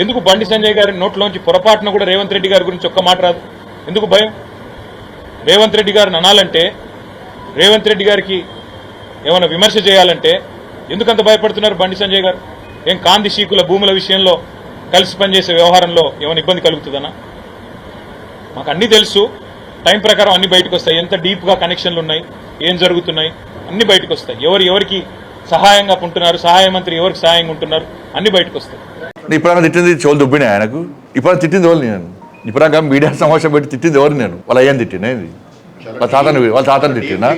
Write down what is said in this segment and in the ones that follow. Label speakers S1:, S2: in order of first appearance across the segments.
S1: ఎందుకు బండి సంజయ్ గారి నోట్లోంచి పొరపాటున కూడా రేవంత్ రెడ్డి గారి గురించి ఒక్క మాట రాదు? ఎందుకు భయం? రేవంత్ రెడ్డి గారిని అనాలంటే, రేవంత్ రెడ్డి గారికి ఏమైనా విమర్శ చేయాలంటే ఎందుకంత భయపడుతున్నారు బండి సంజయ్ గారు? ఏం కాంది శీకుల భూముల విషయంలో కలిసి పనిచేసే వ్యవహారంలో ఏమైనా ఇబ్బంది కలుగుతుందనా? మాకు అన్నీ తెలుసు. టైం ప్రకారం అన్ని బయటకు వస్తాయి. ఎంత డీప్గా కనెక్షన్లు ఉన్నాయి, ఏం జరుగుతున్నాయి అన్ని బయటకు వస్తాయి. ఎవరికి సహాయంగా ఉంటున్నారు, సహాయ మంత్రి ఎవరికి సహాయంగా ఉంటున్నారు అన్ని బయటకు వస్తాయి.
S2: ఇప్పుడు తిట్టింది చోలు దుబ్బినా ఆయనకు. ఇప్పుడు తిట్టింది ఎవరు? నేను ఇప్పుడు మీడియా సమావేశం పెట్టి తిట్టింది ఎవరు? నేను వాళ్ళ అయ్యాన్ని తిట్టినా, వాళ్ళ తాతని తిట్టినా.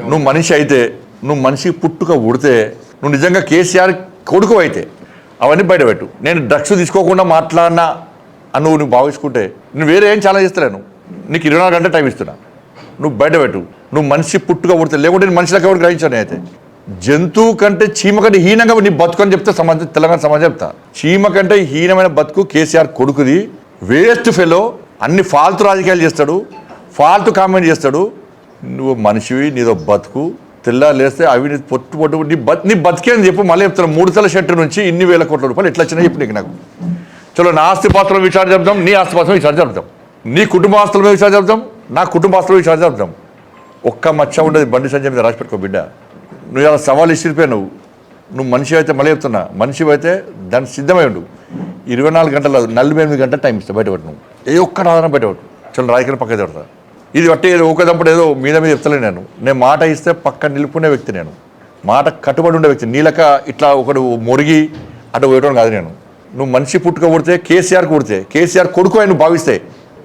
S2: నువ్వు మనిషి అయితే, నువ్వు మనిషి పుట్టుక ఉడితే, నువ్వు నిజంగా కేసీఆర్ కొడుకు అయితే అవన్నీ బయటపెట్టు. నేను డ్రగ్స్ తీసుకోకుండా మాట్లాడినా అని నువ్వు భావించుకుంటే నువ్వు వేరే ఏం చాలా చేస్తలేను. నీకు 24 గంటల టైం ఇస్తున్నా, నువ్వు బయటపెట్టు. నువ్వు మనిషి పుట్టుక ఉడితే, లేకుంటే నేను మనిషిలకు ఎవరు గ్రహించాను. అయితే జంతువు కంటే చీమ కంటే హీనంగా నీ బతుకు అని చెప్తే సమాజం, తెలంగాణ సమాజం చెప్తా. చీమ కంటే హీనమైన బతుకు కేసీఆర్ కొడుకుది. వేస్ట్ ఫెలో, అన్ని ఫాల్తు రాజకీయాలు చేస్తాడు, ఫాల్తు కామెంట్ చేస్తాడు. నువ్వు మనిషివి, నీదో బతుకు. తెల్లారు లేస్తే అవి పొట్టు నీ బతికేని చెప్పు. మళ్ళీ చెప్తాను, 3 తల షర్టు నుంచి ఇన్ని వేల కోట్ల రూపాయలు ఎట్లా వచ్చినా చెప్పు నీకు. నాకు చలో, నా ఆస్తిపాస్తుల విచారణ చెప్తాం, నీ ఆస్తిపాస్తుల విచారణ చెప్తాం, నీ కుటుంబ ఆస్తుల మీద విచారణ చెప్తాం, నా కుటుంబ ఆస్తుల విచారణ చెప్తాం. ఒక్క మచ్చ ఉండదు బండి సంజయ్ మీద. రాసిపెట్టుకో బిడ్డ. నువ్వు ఇలా సవాల్ ఇచ్చిపోయావు. నువ్వు మనిషి అయితే, మళ్ళీ చెప్తున్నా, మనిషి అయితే దానికి సిద్ధమై ఉండు. 24 గంటలు, 48 గంటల టైం ఇస్తే బయటపడు. నువ్వు ఏ ఒక్క ఆధారం బయటపడు. చలో, రాజకీయ పక్క పెడతా. ఇది బట్టి ఒకదంపుడు ఏదో మీద చెప్తలేను. నేను మాట ఇస్తే పక్క నిలుపుకునే వ్యక్తి. నేను మాట కట్టుబడి ఉండే వ్యక్తి. నీలక ఇట్లా ఒకడు మొరిగి అటు పోయటం కాదు నేను. నువ్వు మనిషి పుట్టుక పుడితే, కేసీఆర్ పుడితే, కేసీఆర్ కొడుకు అని నువ్వు భావిస్తే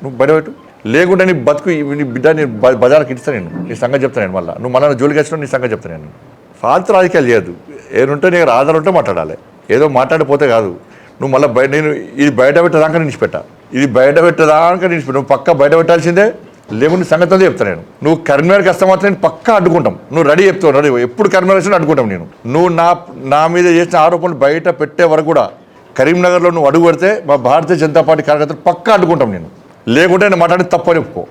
S2: నువ్వు బయటపెట్టు. లేకుంటే నీ బతుకు, నీ బిడ్డ నేను బజార్కి ఇస్తాను. నేను నీ సంగతి చెప్తాను. నేను మళ్ళీ నువ్వు మళ్ళీ జోలికి వచ్చినా నీ సంగతి చెప్తాను. నేను ఫాల్తు రాజకీయాలు చేయదు. ఏనుంటే నీకు ఆధారం ఉంటే మాట్లాడాలి. ఏదో మాట్లాడిపోతే కాదు. నువ్వు మళ్ళీ నేను ఇది బయట పెట్టేదాకా నిలిచిపెట్టా. ఇది బయట పెట్టేదాకా నిలిచిపెట్టా. నువ్వు పక్క బయట పెట్టాల్సిందే. లేకుంటే సంగతి అంతా చెప్తాను. నువ్వు కరీంనగర్కి వస్తే మాత్రం నేను పక్కా అడ్డుకుంటాం. నువ్వు రెడీ చెప్తావు, రెడీ. ఎప్పుడు కరీంనగర్ వచ్చినా అడ్డుకుంటాం. నువ్వు నా మీద చేసిన ఆరోపణలు బయట పెట్టే వరకు కూడా కరీంనగర్లో నువ్వు అడుగు పెడితే మా భారతీయ జనతా పార్టీ కార్యకర్తలు పక్కా అడ్డుకుంటాం. లేకుంటే నేను మాట్లాడి తప్పని ఒప్పుకో.